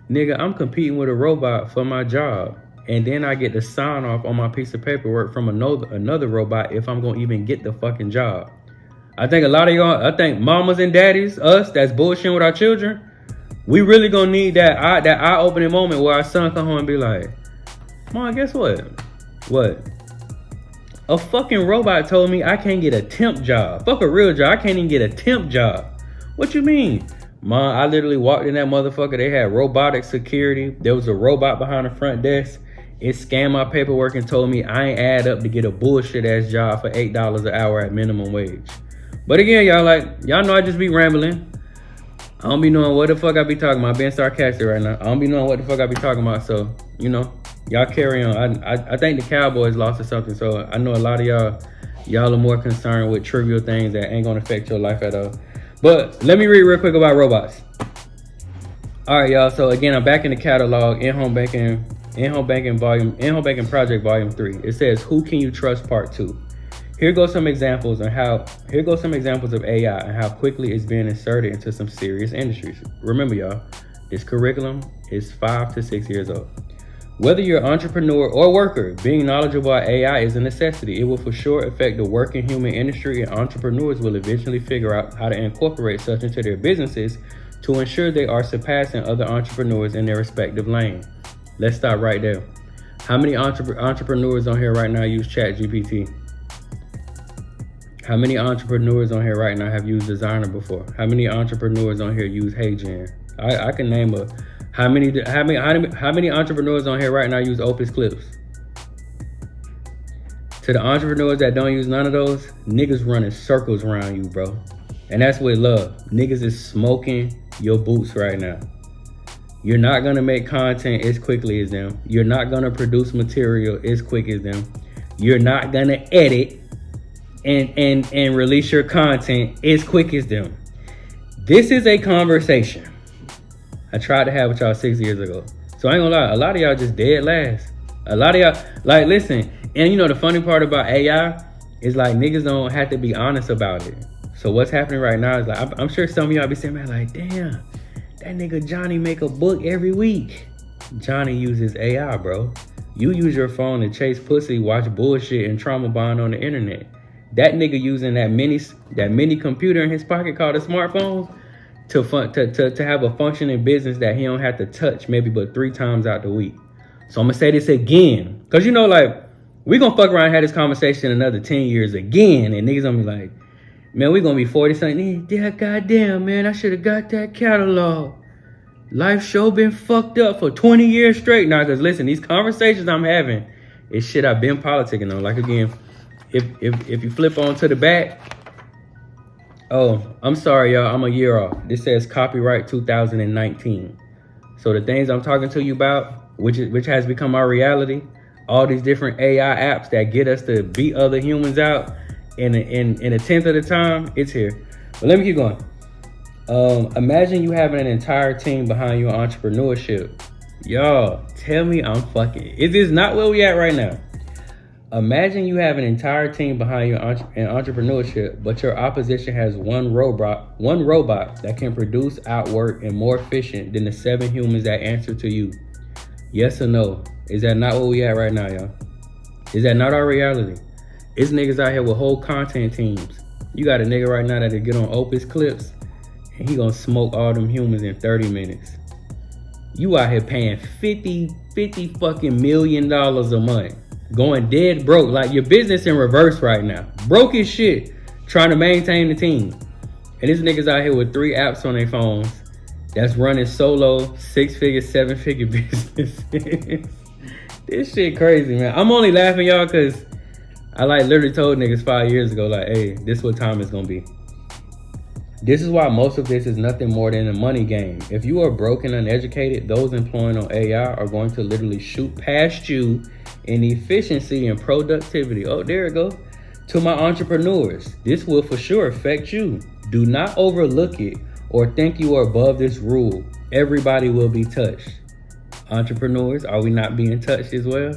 nigga, I'm competing with a robot for my job. And then I get to sign off on my piece of paperwork from another robot if I'm gonna even get the fucking job. I think a lot of y'all, I think mamas and daddies, us that's bullshitting with our children, we really gonna need that eye-opening moment where our son come home and be like, Mom, guess what? What? A fucking robot told me I can't get a temp job. Fuck a real job. I can't even get a temp job. What you mean? Mom, I literally walked in that motherfucker. They had robotic security. There was a robot behind the front desk. It scanned my paperwork and told me I ain't add up to get a bullshit ass job for $8 an hour at minimum wage. But again, y'all know I just be rambling. I don't be knowing what the fuck I be talking about. I'm being sarcastic right now. I don't be knowing what the fuck I be talking about. So, y'all carry on. I think the Cowboys lost or something. So I know a lot of y'all are more concerned with trivial things that ain't gonna affect your life at all. But let me read real quick about robots. All right, y'all. So again, I'm back in the catalog, in-home banking project volume 3. It says, "Who can you trust?" Part 2. Here go some examples of AI and how quickly it's being inserted into some serious industries. Remember, y'all, this curriculum is 5 to 6 years old. Whether you're an entrepreneur or worker, being knowledgeable about AI is a necessity. It will for sure affect the working human industry, and entrepreneurs will eventually figure out how to incorporate such into their businesses to ensure they are surpassing other entrepreneurs in their respective lane. Let's stop right there. How many entrepreneurs on here right now use ChatGPT? How many entrepreneurs on here right now have used Designer before? How many entrepreneurs on here use HeyGen? I can name how many entrepreneurs on here right now use Opus Clips? To the entrepreneurs that don't use none of those, niggas running circles around you, bro. And that's with love. Niggas is smoking your boots right now. You're not gonna make content as quickly as them. You're not gonna produce material as quick as them. You're not gonna edit and release your content as quick as them. This is a conversation I tried to have with y'all 6 years ago. So I ain't gonna lie, a lot of y'all just dead last. A lot of y'all, like, listen, and the funny part about AI is like niggas don't have to be honest about it. So what's happening right now is like, I'm sure some of y'all be saying, man, like, damn, that nigga Johnny make a book every week. Johnny uses AI, bro. You use your phone to chase pussy, watch bullshit, and trauma bond on the internet. That nigga using that mini computer in his pocket called a smartphone to have a functioning business that he don't have to touch maybe but 3 times out the week. So I'm gonna say this again, cause like we gonna fuck around and have this conversation another 10 years again, and niggas gonna be like, man, we gonna be 40 something. Yeah, goddamn, man, I should have got that catalog. Life show been fucked up for 20 years straight now. Cause listen, these conversations I'm having is shit I've been politicking on. Like again, if you flip on to the back, oh, I'm sorry, y'all, I'm a year off. This says copyright 2019. So the things I'm talking to you about, which has become our reality, all these different AI apps that get us to beat other humans out in a tenth of the time, it's here. But let me keep going. Imagine you having an entire team behind you in entrepreneurship. Y'all, tell me I'm fucking. Is this not where we at right now? Imagine you have an entire team behind you in entrepreneurship, but your opposition has one robot that can produce, outwork, and more efficient than the 7 humans that answer to you. Yes or no? Is that not where we at right now, y'all? Is that not our reality? It's niggas out here with whole content teams. You got a nigga right now that'll get on Opus Clips and he gonna smoke all them humans in 30 minutes. You out here paying 50 fucking $1 million a month. Going dead broke. Like your business in reverse right now. Broke as shit. Trying to maintain the team. And these niggas out here with 3 apps on their phones that's running solo 6-figure, 7-figure businesses. This shit crazy, man. I'm only laughing, y'all, because I like literally told niggas 5 years ago, like, hey, this is what time it's gonna be. This is why most of this is nothing more than a money game. If you are broke and uneducated, those employing on AI are going to literally shoot past you in efficiency and productivity. Oh, there it goes. To my entrepreneurs, this will for sure affect you. Do not overlook it or think you are above this rule. Everybody will be touched. Entrepreneurs, are we not being touched as well?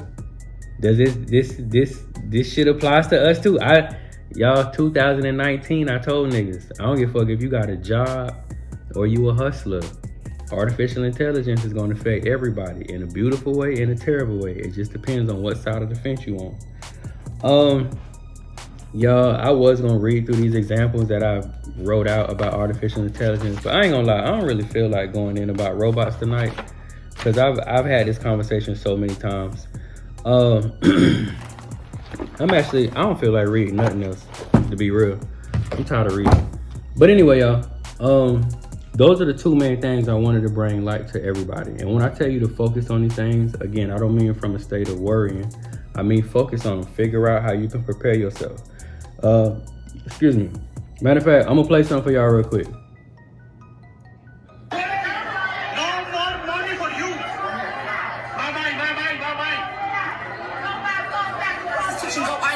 Does this shit applies to us too? Y'all, 2019, I told niggas, I don't give a fuck if you got a job or you a hustler. Artificial intelligence is going to affect everybody in a beautiful way, in a terrible way. It just depends on what side of the fence you on. Y'all, I was going to read through these examples that I wrote out about artificial intelligence, but I ain't gonna lie, I don't really feel like going in about robots tonight because I've had this conversation so many times. I don't feel like reading nothing else, to be real. I'm tired of reading. But anyway, y'all, those are the 2 main things I wanted to bring light to everybody. And when I tell you to focus on these things, again, I don't mean from a state of worrying. I mean focus on them. Figure out how you can prepare yourself. Excuse me. Matter of fact, I'm gonna play something for y'all real quick.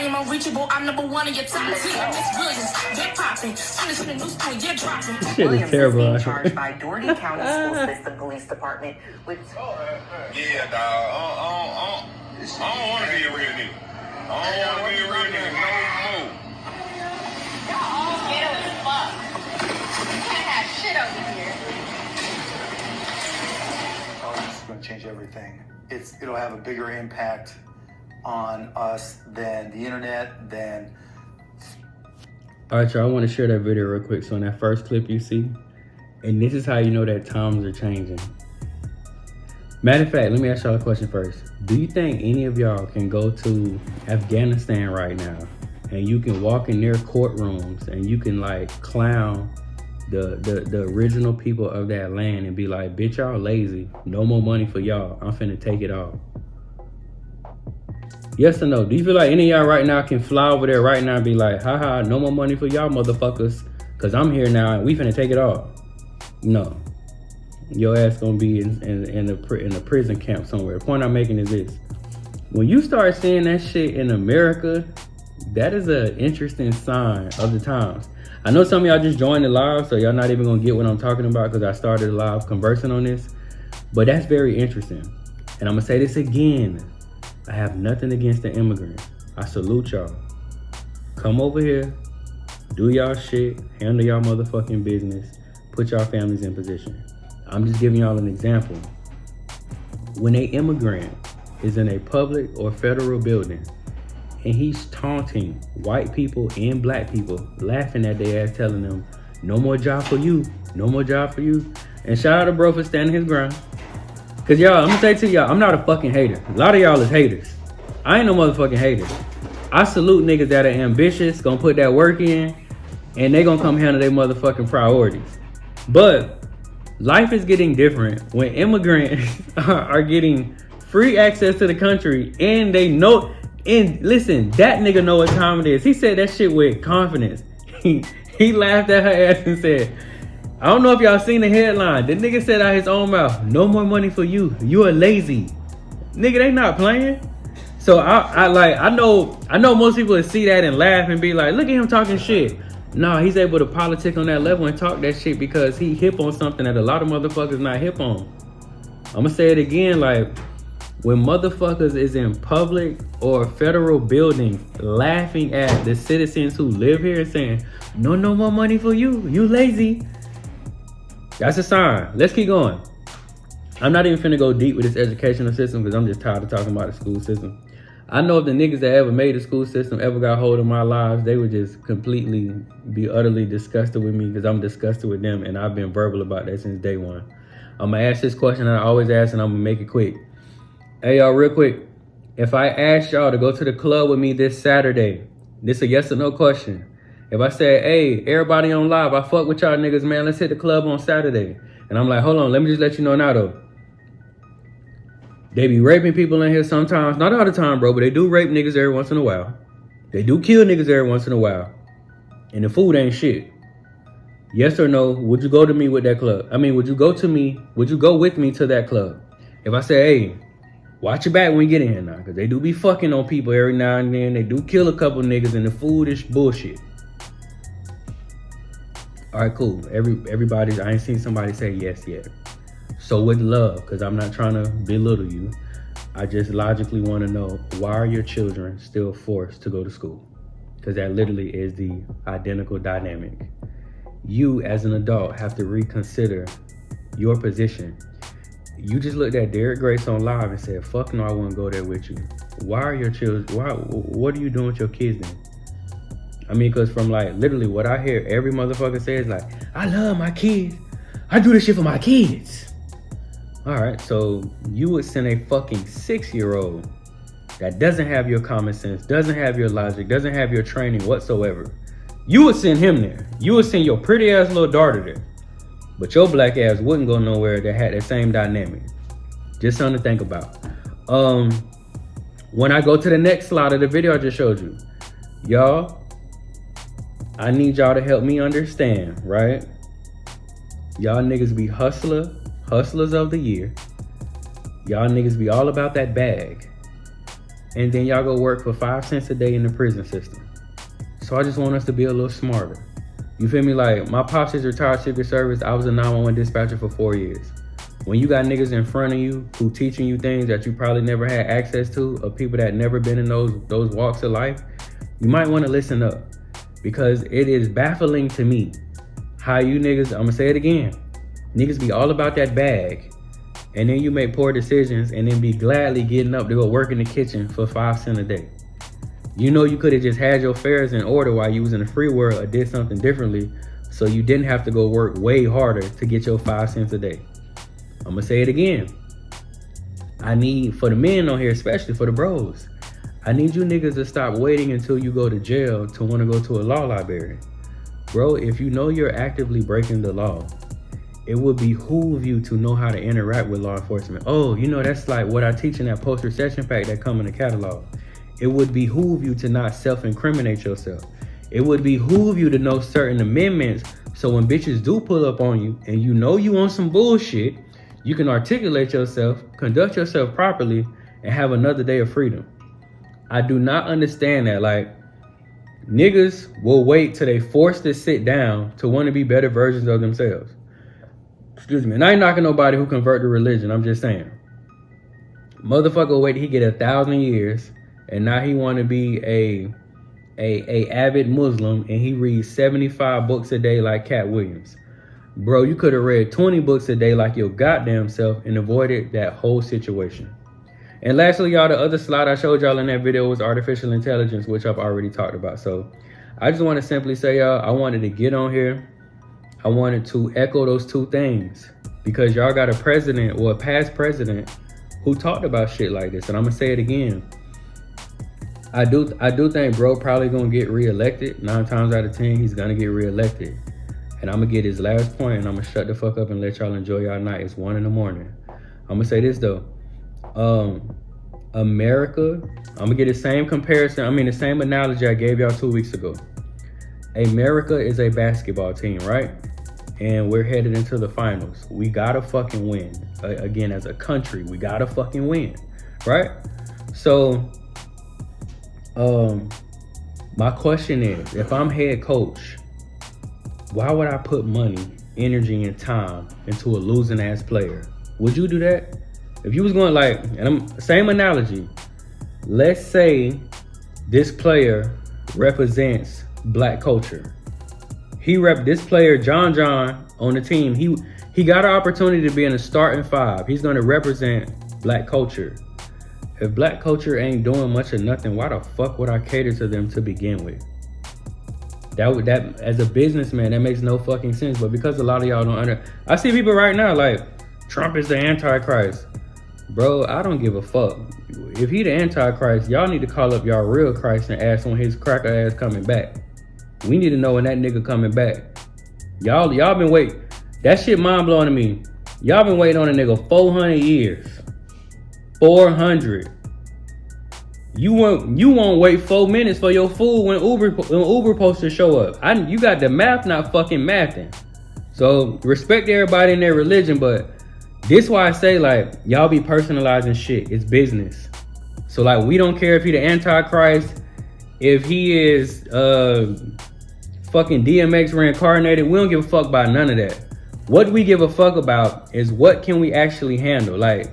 Unreachable, I'm number 1 in your top 10. Miss Williams, get popping. Finish the new school, get dropping. Shit is terrible. Being charged by Doherty County School System Police Department with. Yeah, dog. I don't want to be a real nigga. I don't want to be a real nigga no more. Y'all all ghetto as fuck. You can't have shit over here. Oh, this is going to change everything. It'll have a bigger impact on us than the internet, than... All right, y'all, I want to share that video real quick. So in that first clip you see, and this is how you know that times are changing. Matter of fact, let me ask y'all a question first. Do you think any of y'all can go to Afghanistan right now and you can walk in their courtrooms and you can like clown the original people of that land and be like, bitch, y'all lazy. No more money for y'all. I'm finna take it all. Yes or no? Do you feel like any of y'all right now can fly over there right now and be like, haha, no more money for y'all motherfuckers, cause I'm here now and we finna take it all? No. Your ass gonna be in a prison camp somewhere. The point I'm making is this. When you start seeing that shit in America, that is an interesting sign of the times. I know some of y'all just joined the live, so y'all not even gonna get what I'm talking about because I started a live conversing on this. But that's very interesting. And I'm gonna say this again. I have nothing against the immigrants. I salute y'all. Come over here, do y'all shit, handle y'all motherfucking business, put y'all families in position. I'm just giving y'all an example. When an immigrant is in a public or federal building and he's taunting white people and black people, laughing at their ass, telling them, no more job for you, no more job for you. And shout out to bro for standing his ground. Cause y'all, I'm gonna say to y'all, I'm not a fucking hater. A lot of y'all is haters. I ain't no motherfucking hater. I salute niggas that are ambitious, gonna put that work in, and they gonna come handle their motherfucking priorities. But life is getting different when immigrants are getting free access to the country and they know, and listen, that nigga know what time it is. He said that shit with confidence. He laughed at her ass and said, I don't know if y'all seen the headline. The nigga said out his own mouth, no more money for you. You are lazy. Nigga, they not playing. So I know most people would see that and laugh and be like, look at him talking shit. Nah, he's able to politic on that level and talk that shit because he hip on something that a lot of motherfuckers not hip on. I'm gonna say it again, like when motherfuckers is in public or federal buildings laughing at the citizens who live here and saying, no more money for you. You lazy. That's a sign. Let's keep going. I'm not even finna go deep with this educational system because I'm just tired of talking about the school system. I know if the niggas that ever made the school system ever got hold of my lives, they would just completely be utterly disgusted with me because I'm disgusted with them, and I've been verbal about that since day one. I'm gonna ask this question that I always ask, and I'm gonna make it quick. Hey y'all, real quick. If I asked y'all to go to the club with me this Saturday, this a yes or no question. If I said, hey, everybody on live, I fuck with y'all niggas, man, let's hit the club on Saturday. And I'm like, hold on, let me just let you know now though. They be raping people in here sometimes. Not all the time, bro, but they do rape niggas every once in a while. They do kill niggas every once in a while. And the food ain't shit. Yes or no, would you go to me with that club? I mean, would you go with me to that club? If I say, hey, watch your back when we get in here now, because they do be fucking on people every now and then. They do kill a couple niggas, and the food is bullshit. All right, cool. Everybody's, I ain't seen somebody say yes yet. So with love, because I'm not trying to belittle you, I just logically want to know, why are your children still forced to go to school? Because that literally is the identical dynamic. You as an adult have to reconsider your position. You just looked at Derek Grace on live and said, fuck no, I wouldn't go there with you. Why are your children, what are you doing with your kids then? I mean, because from like literally what I hear every motherfucker say is like, I love my kids. I do this shit for my kids. All right, so you would send a fucking 6-year-old that doesn't have your common sense, doesn't have your logic, doesn't have your training whatsoever. You would send him there. You would send your pretty ass little daughter there. But your black ass wouldn't go nowhere that had that same dynamic. Just something to think about. When I go to the next slide of the video I just showed you, y'all, I need y'all to help me understand, right? Y'all niggas be hustlers of the year. Y'all niggas be all about that bag. And then y'all go work for 5 cents a day in the prison system. So I just want us to be a little smarter. You feel me? Like, my pops is retired Secret Service. I was a 911 dispatcher for 4 years. When you got niggas in front of you who teaching you things that you probably never had access to, or people that never been in those walks of life, you might want to listen up. Because it is baffling to me how you niggas, I'm gonna say it again, niggas be all about that bag, and then you make poor decisions and then be gladly getting up to go work in the kitchen for 5 cents a day. You know you could have just had your affairs in order while you was in the free world or did something differently, so you didn't have to go work way harder to get your 5 cents a day. I'm gonna say it again. I need, for the men on here, especially for the bros, I need you niggas to stop waiting until you go to jail to want to go to a law library. Bro, if you know you're actively breaking the law, it would behoove you to know how to interact with law enforcement. Oh, you know, that's like what I teach in that post-recession pack that come in the catalog. It would behoove you to not self-incriminate yourself. It would behoove you to know certain amendments, so when bitches do pull up on you and you know you on some bullshit, you can articulate yourself, conduct yourself properly, and have another day of freedom. I do not understand that. Like, niggas will wait till they forced to sit down to want to be better versions of themselves. Excuse me. And I ain't knocking nobody who convert to religion. I'm just saying. Motherfucker will wait till he get 1,000 years, and now he want to be a avid Muslim, and he reads 75 books a day like Cat Williams. Bro, you could have read 20 books a day like your goddamn self and avoided that whole situation. And lastly, y'all, the other slide I showed y'all in that video was artificial intelligence, which I've already talked about. So I just want to simply say, y'all, I wanted to get on here. I wanted to echo those two things because y'all got a president or a past president who talked about shit like this. And I'm going to say it again. I do think bro probably going to get reelected. 9 times out of 10, he's going to get reelected. And I'm going to get his last point, and I'm going to shut the fuck up and let y'all enjoy y'all night. It's 1 a.m. I'm going to say this, though. America, I'm going to get the same comparison. The same analogy I gave y'all 2 weeks ago. America is a basketball team, right? And we're headed into the finals. We got to fucking win. Again, as a country, we got to fucking win, right? So, my question is, if I'm head coach, why would I put money, energy, and time into a losing ass player? Would you do that? If you was going like, same analogy, let's say this player represents black culture. This player, John on the team, he got an opportunity to be in the starting 5. He's going to represent black culture. If black culture ain't doing much of nothing, why the fuck would I cater to them to begin with? That as a businessman, that makes no fucking sense. But because a lot of y'all don't I see people right now like Trump is the Antichrist. Bro, I don't give a fuck. If he the Antichrist, y'all need to call up y'all real Christ and ask when his cracker ass coming back. We need to know when that nigga coming back. Y'all been waiting. That shit mind blowing to me. Y'all been waiting on a nigga 400 years. 400. You won't wait 4 minutes for your food when Uber posters show up. You got the math not fucking mathing. So respect everybody in their religion, but this why I say like y'all be personalizing shit. It's business. So like we don't care if he the Antichrist, if he is fucking DMX reincarnated. We don't give a fuck about none of that. What we give a fuck about is what can we actually handle. Like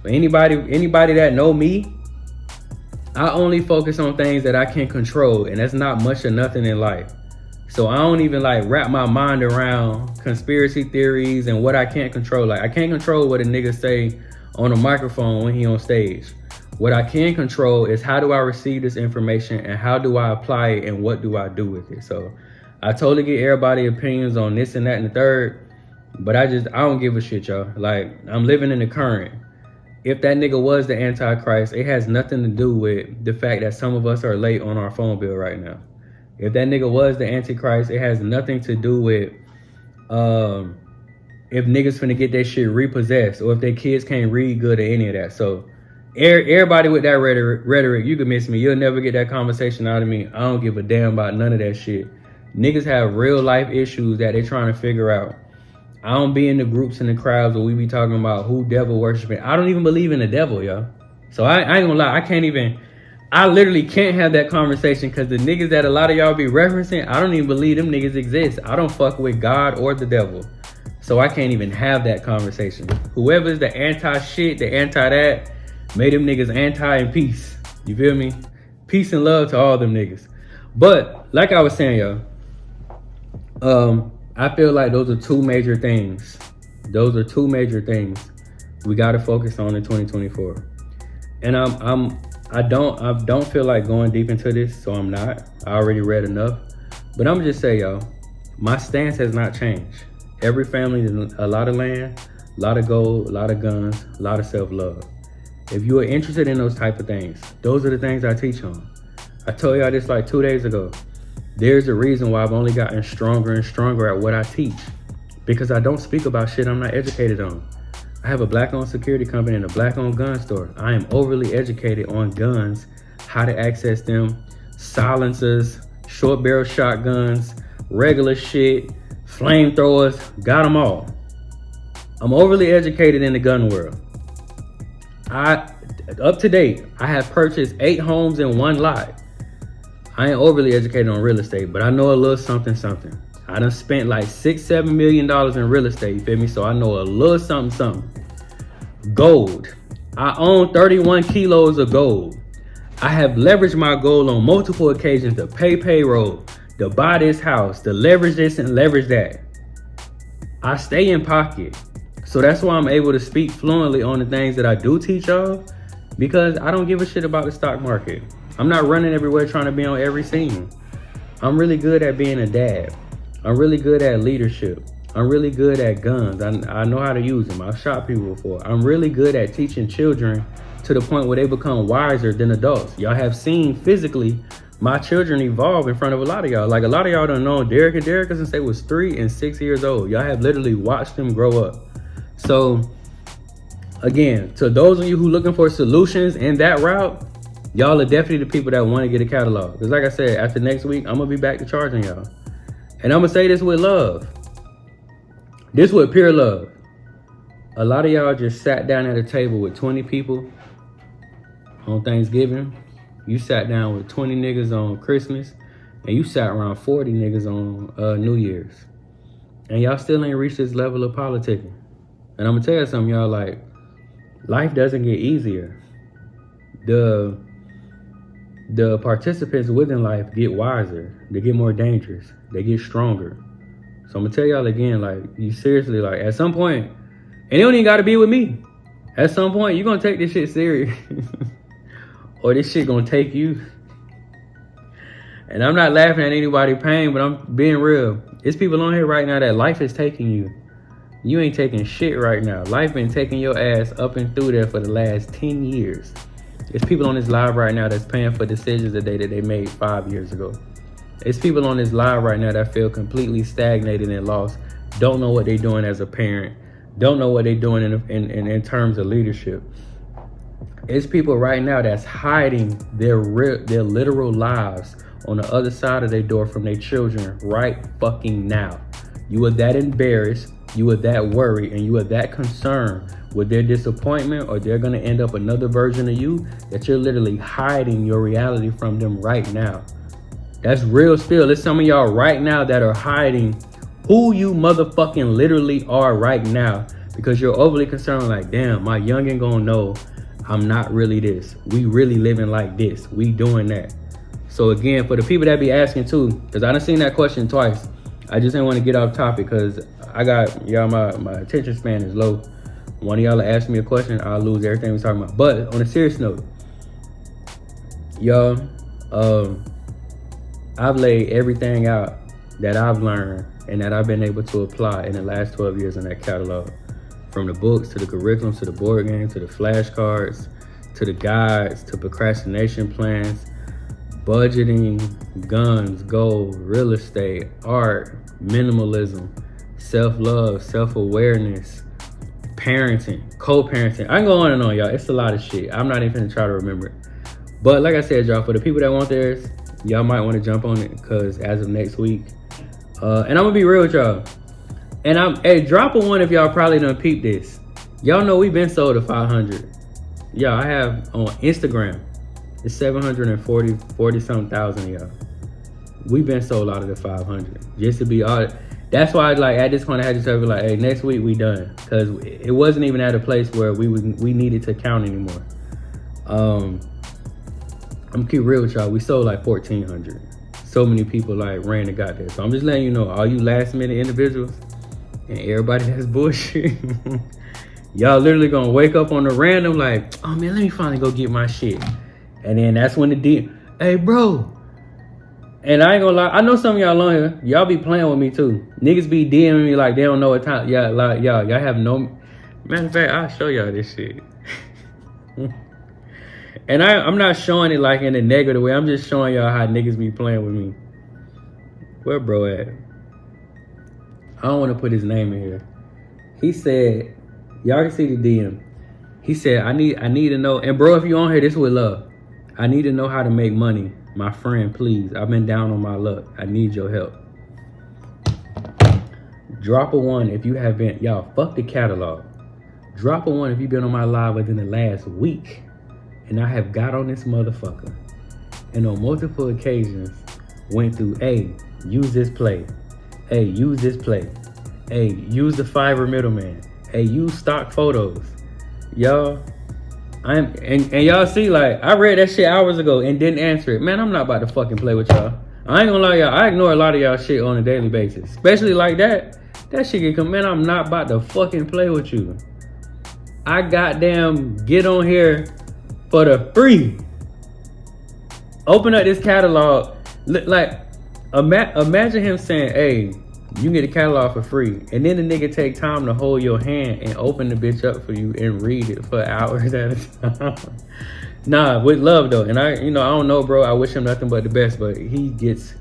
for anybody that know me, I only focus on things that I can control, and that's not much or nothing in life. So I don't even like wrap my mind around conspiracy theories and what I can't control. Like I can't control what a nigga say on a microphone when he on stage. What I can control is how do I receive this information and how do I apply it and what do I do with it. So I totally get everybody's opinions on this and that and the third, but I don't give a shit, y'all. Like I'm living in the current. If that nigga was the Antichrist, it has nothing to do with the fact that some of us are late on our phone bill right now. If that nigga was the Antichrist, it has nothing to do with if niggas finna get that shit repossessed or if their kids can't read good or any of that. So everybody with that rhetoric, you can miss me. You'll never get that conversation out of me. I don't give a damn about none of that shit. Niggas have real life issues that they're trying to figure out. I don't be in the groups and the crowds where we be talking about who devil worshiping. I don't even believe in the devil, yo. So I ain't gonna lie. I literally can't have that conversation because the niggas that a lot of y'all be referencing, I don't even believe them niggas exist. I don't fuck with God or the devil. So I can't even have that conversation. Whoever's the anti-shit, the anti-that, made them niggas anti and peace. You feel me? Peace and love to all them niggas. But like I was saying, yo, I feel like those are two major things. We gotta focus on in 2024. And I don't feel like going deep into this, so I'm not. I already read enough. But I'm just say, y'all, my stance has not changed. Every family needs a lot of land, a lot of gold, a lot of guns, a lot of self-love. If you are interested in those type of things, those are the things I teach on. I told y'all this like 2 days ago. There's a reason why I've only gotten stronger and stronger at what I teach. Because I don't speak about shit I'm not educated on. I have a black-owned security company and a black-owned gun store. I am overly educated on guns, how to access them, silencers, short barrel shotguns, regular shit, flamethrowers, got them all. I'm overly educated in the gun world. Up to date, I have purchased 8 homes in 1 lot. I ain't overly educated on real estate, but I know a little something. I done spent like $6-7 million in real estate, you feel me? So I know a little something. Gold. I own 31 kilos of gold. I have leveraged my gold on multiple occasions to pay payroll, to buy this house, to leverage this and leverage that. I stay in pocket. So that's why I'm able to speak fluently on the things that I do teach y'all, because I don't give a shit about the stock market. I'm not running everywhere trying to be on every scene. I'm really good at being a dad. I'm really good at leadership. I'm really good at guns. I know how to use them. I've shot people before. I'm really good at teaching children to the point where they become wiser than adults. Y'all have seen physically my children evolve in front of a lot of y'all. Like a lot of y'all don't know Derek since they was 3 and 6 years old. Y'all have literally watched them grow up. So again, to those of you who looking for solutions in that route, y'all are definitely the people that want to get a catalog. Because like I said, after next week, I'm going to be back to charging y'all. And I'm going to say this with love. This with pure love. A lot of y'all just sat down at a table with 20 people on Thanksgiving. You sat down with 20 niggas on Christmas. And you sat around 40 niggas on New Year's. And y'all still ain't reached this level of politicking. And I'm going to tell you something, y'all, like, life doesn't get easier. The participants within life get wiser. They get more dangerous. They get stronger. So I'm gonna tell y'all again, like, you seriously, like, at some point, and it don't even gotta be with me. At some point, you're gonna take this shit serious. or this shit gonna take you. And I'm not laughing at anybody pain, but I'm being real. It's people on here right now that life is taking you. You ain't taking shit right now. Life been taking your ass up and through there for the last 10 years. There's people on this live right now that's paying for decisions that they made 5 years ago. It's people on this live right now that feel completely stagnated and lost. Don't know what they're doing as a parent. Don't know what they're doing in terms of leadership. It's people right now that's hiding their literal lives on the other side of their door from their children right fucking now. You are that embarrassed, you are that worried, and you are that concerned with their disappointment, or they're gonna end up another version of you, that you're literally hiding your reality from them right now. That's real still. There's some of y'all right now that are hiding who you motherfucking literally are right now because you're overly concerned like, damn, my youngin' gonna know I'm not really this. We really living like this. We doing that. So again, for the people that be asking too, because I done seen that question twice. I just didn't want to get off topic because I got, y'all, my attention span is low. One of y'all ask me a question, I'll lose everything we're talking about. But on a serious note, y'all, I've laid everything out that I've learned and that I've been able to apply in the last 12 years in that catalog. From the books, to the curriculum, to the board games, to the flashcards, to the guides, to procrastination plans, budgeting, guns, gold, real estate, art, minimalism, self-love, self-awareness, parenting, co-parenting. I can go on and on, y'all. It's a lot of shit. I'm not even gonna try to remember it. But like I said, y'all, for the people that want theirs, y'all might want to jump on it because as of next week, and I'm gonna be real with y'all. And hey, drop a one if y'all probably done peeped this. Y'all know we've been sold to 500. Yeah, I have on Instagram. It's 740 something thousand, y'all. We've been sold out of the 500. Just to be honest. That's why, like, at this point I had to tell people, like, hey, next week we done. Because it wasn't even at a place where we needed to count anymore. I'm gonna keep real with y'all. We sold like 1,400. So many people like ran and got there. So I'm just letting you know, all you last minute individuals and everybody that's bullshit, y'all literally gonna wake up on the random like, oh man, let me finally go get my shit. And then that's when the DM, hey bro. And I ain't gonna lie, I know some of y'all on here, y'all be playing with me too. Niggas be DMing me like they don't know what time. Yeah, like y'all have no, matter of fact, I'll show y'all this shit. And I'm not showing it like in a negative way. I'm just showing y'all how niggas be playing with me. Where bro at? I don't want to put his name in here. He said, y'all can see the DM. He said, I need to know. And bro, if you on here, this with love. I need to know how to make money. My friend, please. I've been down on my luck. I need your help. Drop a one if you have been. Y'all, fuck the catalog. Drop a one if you've been on my live within the last week. And I have got on this motherfucker and on multiple occasions went through, hey, use this play. Hey, use this play. Hey, use the Fiverr middleman. Hey, use stock photos. Y'all, and y'all see, like, I read that shit hours ago and didn't answer it. Man, I'm not about to fucking play with y'all. I ain't gonna lie, y'all. I ignore a lot of y'all shit on a daily basis. Especially like that. That shit can come, man, I'm not about to fucking play with you. I goddamn get on here for the free. Open up this catalog. Like, imagine him saying, hey, you can get a catalog for free. And then the nigga take time to hold your hand and open the bitch up for you and read it for hours at a time. Nah, with love though. And I don't know, bro. I wish him nothing but the best, but he gets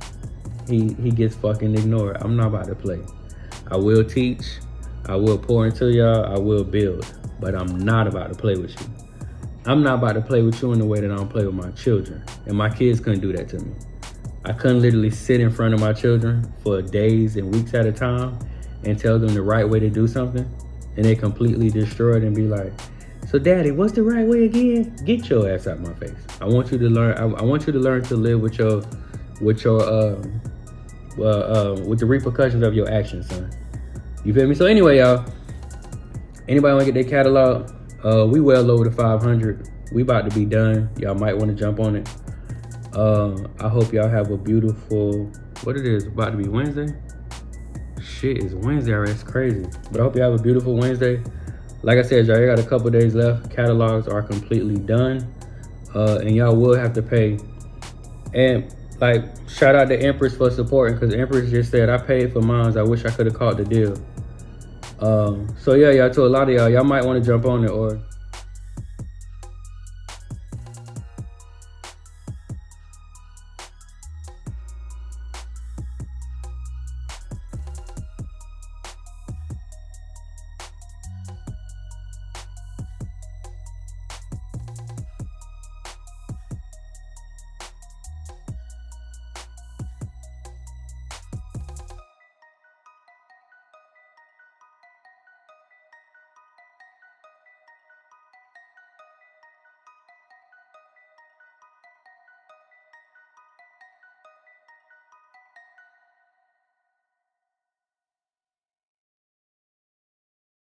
fucking ignored. I'm not about to play. I will teach. I will pour into y'all. I will build. But I'm not about to play with you. I'm not about to play with you in the way that I don't play with my children. And my kids couldn't do that to me. I couldn't literally sit in front of my children for days and weeks at a time and tell them the right way to do something. And they completely destroy it and be like, so daddy, what's the right way again? Get your ass out my face. I want you to learn. I want you to learn to live with the repercussions of your actions, son. You feel me? So anyway, y'all, anybody want to get their catalog? We well over the 500. We about to be done. Y'all might want to jump on it. I hope y'all have a beautiful, what it is, about to be Wednesday? Shit, it's Wednesday already, it's crazy. But I hope you have a beautiful Wednesday. Like I said, y'all, you got a couple days left. Catalogs are completely done. and y'all will have to pay. And like, shout out to Empress for supporting, because Empress just said, I paid for mine. I wish I could have caught the deal. So yeah, y'all, to a lot of y'all might want to jump on it, or